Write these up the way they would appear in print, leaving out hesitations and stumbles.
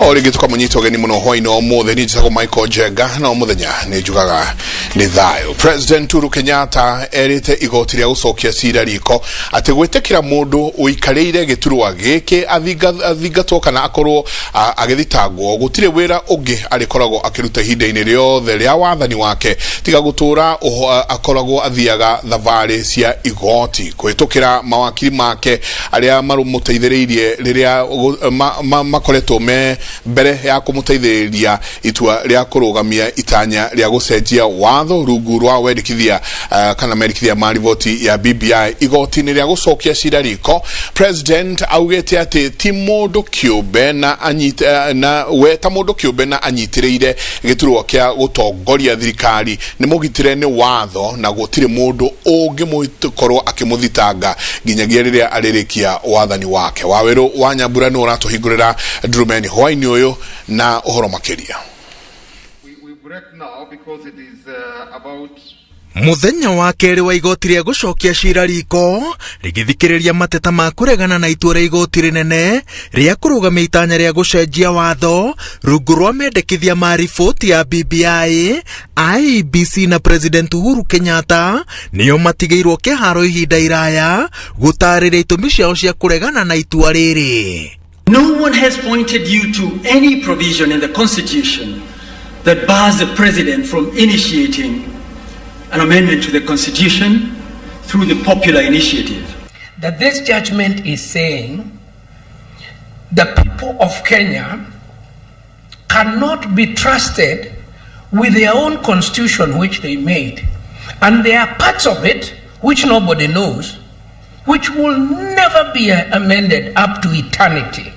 Origi tukamunyita ogeni muno hoino omuthe ni njako Michael Jega na omuthenya ni njugaga ni thayo. President Uhuru Kenyatta erite igoti ria gucokia cira riko ati gwitikira mundu uikarire giturwa giki athingatwo kana akorwo agithitangwo gutire wira ungi arikoragwo akiruta hinda-ini riothe ria wathani wake tiga gutura akoragwo athiaga thabarĩ cia igoti kwitukira mawakili make aria marumuteithiririe riria makoretwo me mbere ya kumuteithĩrĩria itua ria kurugamia itanya ria gucenjia watho rungu rwa wendikithia kana mendikithia marivoti ya BBI igoti-inĩ ria gucokia cira riko. President augete ati ti mundu kiumbe na weta mundu kiumbe na anyitĩrĩire giturwa kia gutongoria thirikari ni mugitire ni watho na gutire mundu ungimukorwo akimuthitanga nginyagia riria aririkia wathani wake. Waweru wa Nyambura no ratuhingurira Drumeni hwaini uyu na uhoro makiria. We break now because it is about Muthenya wa keri wa igoti ria gucokia cira riko rigithikiriria mateta ma kuregana na itua ria igoti rinene ria kurugamia itanya ria gucenjia watho rungu rwa mendekithia ma riboti ya BBI. IEBC na President Uhuru Kenyatta nio matigeirwo kiharo ihinda iraya gutariria itumi ciao cia kuregana na itua riri. No one has pointed you to any provision in the Constitution that bars the President from initiating an amendment to the Constitution through the popular initiative. That this judgment is saying the people of Kenya cannot be trusted with their own constitution which they made. And there are parts of it which nobody knows, which will never be amended up to eternity.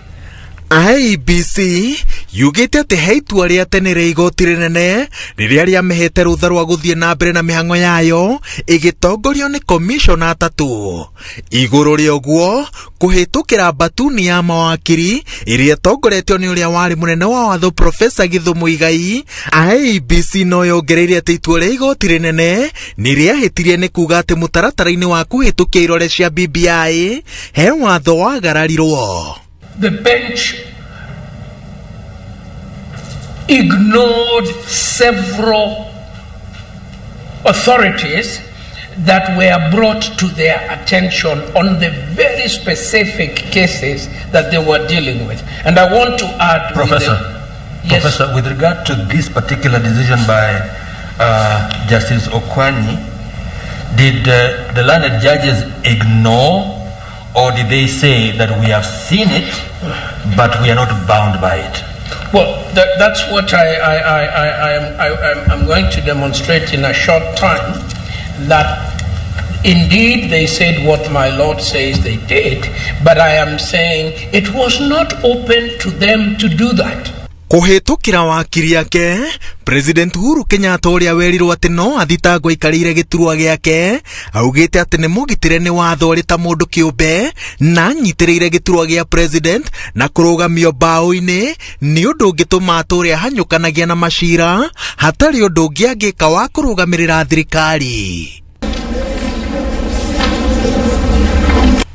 IEBC yugite ati he itua ria tene ria igoti rinene riria ria mehete rutha rwa guthie na mbere na mihango yayo igitongorio ni commission atatu. Iguru ria uguo kuhitukira batuni ya mawakili iria tongoretio ni uria wari munene wa watho Professor Githumu Igai. IEBC no yongereire ati itua ria igoti rinene ni ria hitirie ni kuga ati mutaratara-ini wa kuhitukia irore cia BBI he watho wagararirwo. The bench ignored several authorities that were brought to their attention on the very specific cases that they were dealing with. And I want to add... Professor, with regard to this particular decision by Justice Okwani, did the learned judges ignore, or did they say that we have seen it, but we are not bound by it? Well, that's what I'm going to demonstrate in a short time, that indeed they said what my Lord says they did, but I am saying it was not open to them to do that. Kuhitukira wakiri yake, President Uhuru Kenyatta uria werirwo ati no athitangwo ikarire giturwa giake augite ati ni mugitire ni watho ri ta mundu kiumbe na nyitiriire giturwa gia president na kurugamio bao-ini ni undu ungituma aturia hanyukanagia na macira hatari undu ungi angika wa kurugamirira thirikari.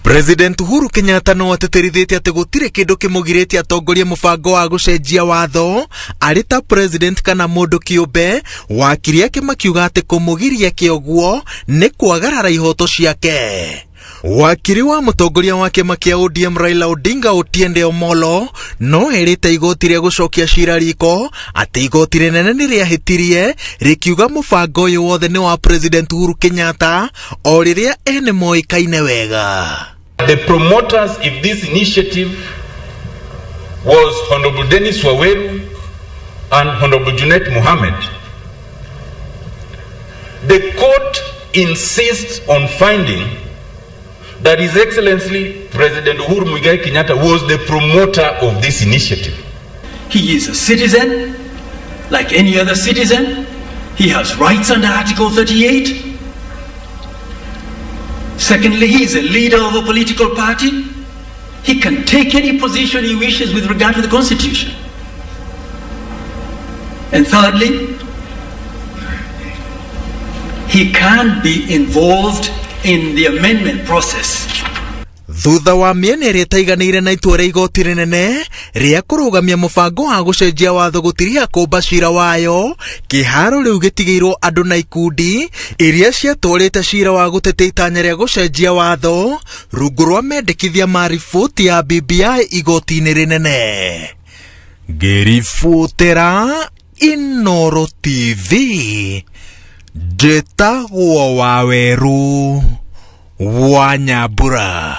President Uhuru Kenyatta no ateterithitie ati gutire kindu kimugiritie atongorie mubango wa gucenjia watho ari ta president kana mundu kiumbe. Wakiri yake makiuga ati kumugiria kioguo ni kwagarara ihoto ciake. Wakiri wa mutongoria wake makia ODM Raila Odinga Otiende Omolo no erite igoti ria gucokia cira riko ati igoti rinene ni riahitirie rikiuga mubango uyu wothe ni wa President Uhuru Kenyatta o riria ene moikaine wega. The promoters of this initiative was Honorable Dennis Waweru and Honorable Junet Mohammed. The court insists on finding that His Excellency President Uhuru Muigai Kenyatta was the promoter of this initiative. He is a citizen, like any other citizen. He has rights under Article 38. Secondly, he is a leader of a political party. He can take any position he wishes with regard to the Constitution. And thirdly, he can be involved in the amendment process. thutha wa mĩena ĩrĩa ĩtaiganĩire na itua rĩa igoti rĩnene rĩa kũrũgamia mũbango wa gũcenjia watho gũtiria kũmba cira wayo, kĩharo rĩu gĩtigĩirwo andũ na ikundi iria ciatwarĩte cira wa gũtetea itanya rĩa gũcenjia watho rungu rwa mendekithia ma riboti ya BBI igoti-inĩ rĩnene. Ngĩribotera Inooro TV, njĩtagwo Waweru wa Nyambura.